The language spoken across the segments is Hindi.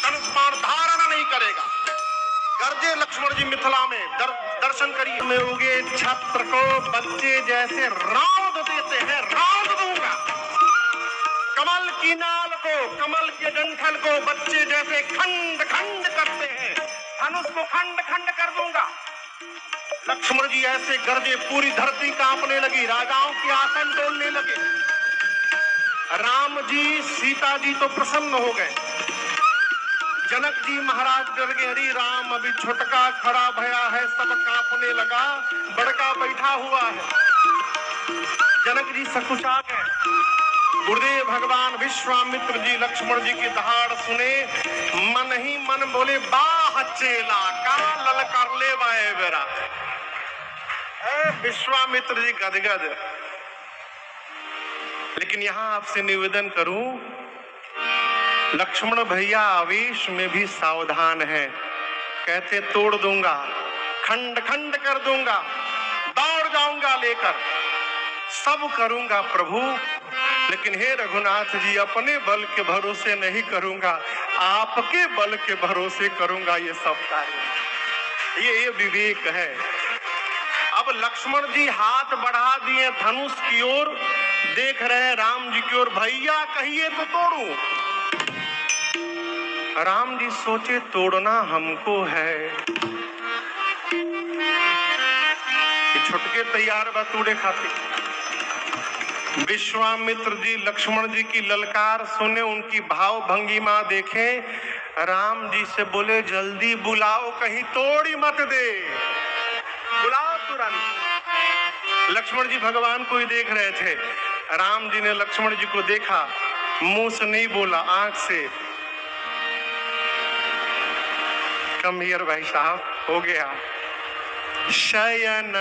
धनुष बाण धारण नहीं करेगा। गर्जे लक्ष्मण जी मिथिला में दर्शन करिए। में उगे छत्र को बच्चे जैसे रौंद देते हैं, रौंद दूंगा। कमल की नाल को, कमल के डंठल को बच्चे जैसे खंड खंड करते हैं, धनुष को खंड खंड कर दूंगा। लक्ष्मण जी ऐसे गरजे, पूरी धरती कांपने लगी, राजाओं के आसन डोलने लगे। राम जी सीता जी तो प्रसन्न हो गए। जनक जी महाराज डर गए, हरी राम अभी छोटका खड़ा भया है, सब कांपने लगा, बड़का बैठा हुआ है। जनक जी सकुचा गए। गुरुदेव भगवान विश्वामित्र जी लक्ष्मण जी की दहाड़ सुने, मन ही मन बोले, बाह चेला का ललकार ले बाए बेरा। विश्वामित्र जी गदगद। लेकिन यहां आपसे निवेदन करूं, लक्ष्मण भैया आवेश में भी सावधान है। कहते तोड़ दूंगा, खंड खंड कर दूंगा, दौड़ जाऊंगा लेकर, सब करूंगा प्रभु, लेकिन हे रघुनाथ जी अपने बल के भरोसे नहीं करूंगा, आपके बल के भरोसे करूंगा ये सब कार्य। ये विवेक है। अब लक्ष्मण जी हाथ बढ़ा दिए धनुष की ओर, देख रहे राम जी की ओर, भैया कहिए तो तोड़ू। राम जी सोचे तोड़ना हमको है, छुटके तैयार बा तोड़े खातिर। विश्वामित्र जी लक्ष्मण जी की ललकार सुने, उनकी भाव भंगिमा देखे, राम जी से बोले जल्दी बुलाओ, कहीं तोड़ी मत दे, बुलाओ तुरंत। लक्ष्मण जी भगवान को ही देख रहे थे। राम जी ने लक्ष्मण जी को देखा, मुंह से नहीं बोला, आंख से। कम हियर भाई साहब, हो गया। शयन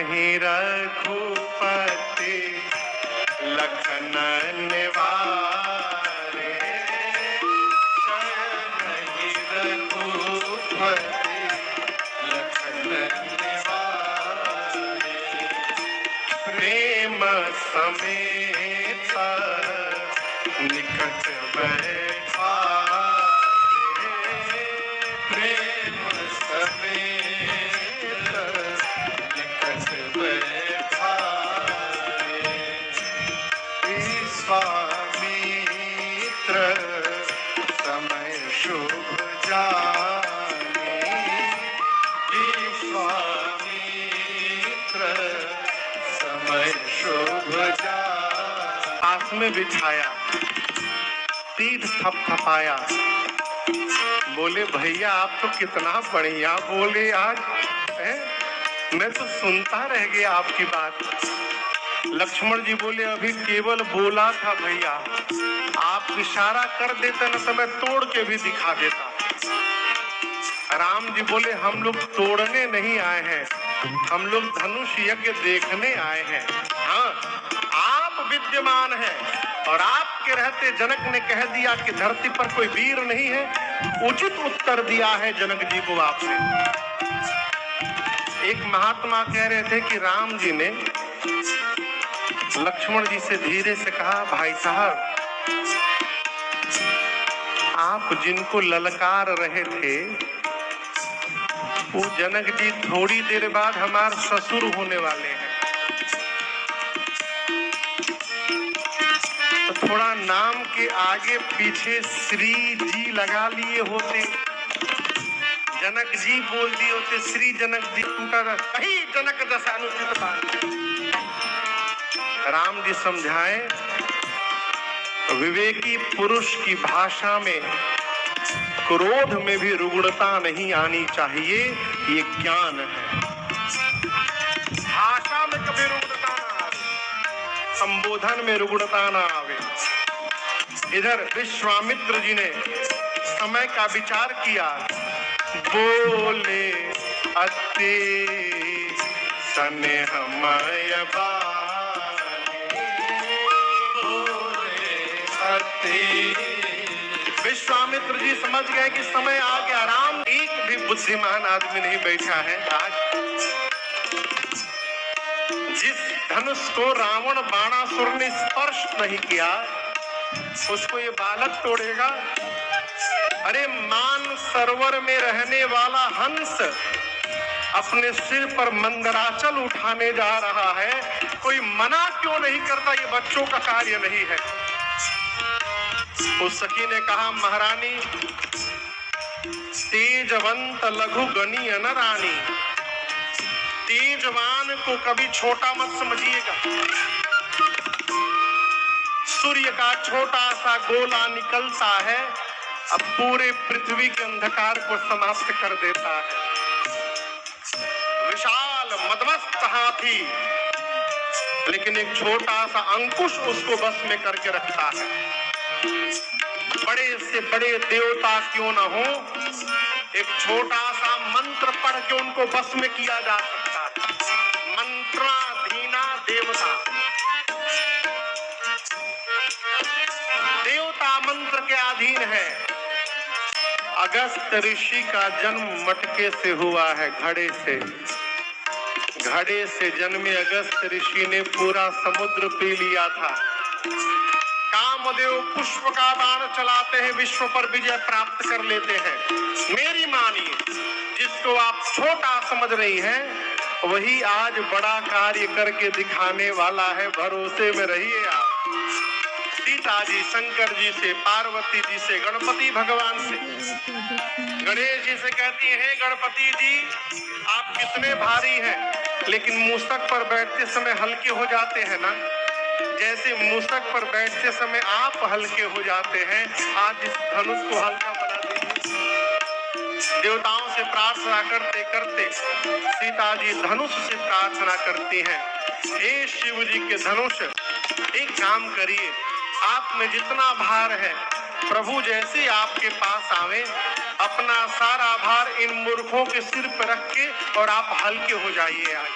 ही रघुपति लखन निवारे, शयन ही रघुपति लखन निवारे, प्रेम समेत निकट बैठा, प्रेम समेत निकट बैठा, विश्वामित्र समय शुभ जाने, विश्वामित्र समय शुभ जाने। आस में बिछाया, तीर थपथपाया, बोले भैया आप तो कितना बढ़िया बोले आज है? मैं तो सुनता रह गया आपकी बात। लक्ष्मण जी बोले अभी केवल बोला था भैया, आप इशारा कर देते ना तो मैं तोड़ के भी दिखा देता। राम जी बोले हम लोग तोड़ने नहीं आए हैं, हम लोग धनुष यज्ञ देखने आए हैं। हाँ, आप विद्यमान हैं और आपके रहते जनक ने कह दिया कि धरती पर कोई वीर नहीं है। उचित उत्तर दिया है जनक जी को आपने। एक महात्मा कह रहे थे कि राम जी ने लक्ष्मण जी से धीरे से कहा, भाई साहब आप जिनको ललकार रहे थे वो जनक जी थोड़ी देर बाद हमारे ससुर होने वाले हैं, तो थोड़ा नाम के आगे पीछे श्री जी लगा लिए होते, जनक जी बोल दिए होते, श्री जनक जी टूटा कहीं जनक दशा अनुचित बात। राम जी समझाए, विवेकी पुरुष की भाषा में क्रोध में भी रुग्णता नहीं आनी चाहिए, ये ज्ञान है। भाषा में कभी रुग्णता ना आवे, संबोधन में रुग्णता ना आवे। इधर विश्वामित्र जी ने समय का विचार किया, बोले अति स्नेहमय वाणी, बोले अति। विश्वामित्र जी समझ गए कि समय आ गया। राम एक भी बुद्धिमान आदमी नहीं बैठा है आज। जिस धनुष को रावण बाणासुर ने स्पर्श नहीं किया उसको ये बालक तोड़ेगा। अरे मान सरोवर में रहने वाला हंस अपने सिर पर मंदराचल उठाने जा रहा है, कोई मना क्यों नहीं करता? ये बच्चों का कार्य नहीं है। उस सखी ने कहा, महारानी तेजवंत लघु गणी अनरानी, तेजवान को कभी छोटा मत समझिएगा। सूर्य का छोटा सा गोला निकलता है, अब पूरे पृथ्वी के अंधकार को समाप्त कर देता है। विशाल मदमस्त हाथी, लेकिन एक छोटा सा अंकुश उसको बस में करके रखता है। बड़े से बड़े देवता क्यों न हो, एक छोटा सा मंत्र पढ़ के उनको बस में किया जा सकता है। मंत्राधीना देवता, देवता मंत्र के अधीन है। अगस्त ऋषि का जन्म मटके से हुआ है, घड़े से। घड़े से जन्मे अगस्त ऋषि ने पूरा समुद्र पी लिया था। कामदेव पुष्प का बाण चलाते हैं, विश्व पर विजय प्राप्त कर लेते हैं। मेरी मानिए, जिसको आप छोटा समझ रही हैं, वही आज बड़ा कार्य करके दिखाने वाला है। भरोसे में रहिए आप। सीता जी शंकर जी से, पार्वती जी से, गणपति भगवान से। गणेश जी से कहती है, गणपति जी आप कितने भारी हैं, लेकिन मूसक पर बैठते समय हल्के हो जाते हैं ना, जैसे मूसक पर बैठते समय आप हल्के हो जाते हैं, आज इस धनुष को हल्का बना दीजिए। देवताओं से प्रार्थना करते करते सीता जी धनुष से प्रार्थना करती हैं, हे शिव जी के धनुष, एक काम करिए, आप में जितना भार है, प्रभु जैसे आपके पास आवे, अपना सारा भार इन मूर्खों के सिर पर रख के और आप हल्के हो जाइए। आज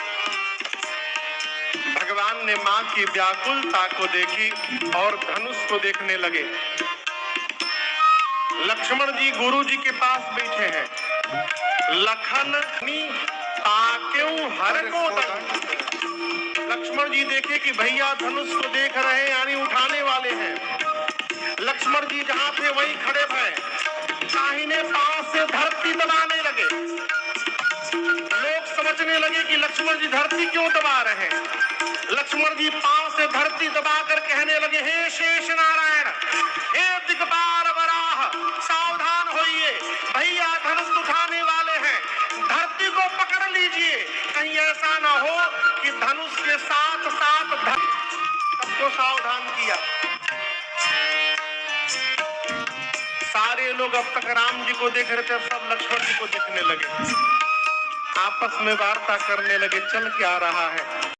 भगवान ने मां की व्याकुलता को देखी और धनुष को देखने लगे। लक्ष्मण जी गुरु जी के पास बैठे हैं। लखन ताक्यों हर को लक्ष्मण जी देखे कि भैया धनुष को देख रहे हैं, यानी उठाने वाले हैं। लक्ष्मण जी जहां थे वहीं खड़े भय, दाहिने पांव से धरती दबाने लगे। लोग समझने लगे कि लक्ष्मण जी धरती क्यों दबा रहे हैं। लक्ष्मण जी पांव से धरती दबाकर कहने लगे, हे शेष नारायण, हे दिगंबर वराह, सावधान होइए, भैया धनुष उठाने वाले हैं, धरती को पकड़ लीजिए। कहीं ऐसा ना हो कि धनुष के साथ साथ सबको सावधान किया। सारे लोग अब तक राम जी को देख रहे थे, सब लक्ष्मण जी को देखने लगे, आपस में वार्ता करने लगे, चल क्या रहा है।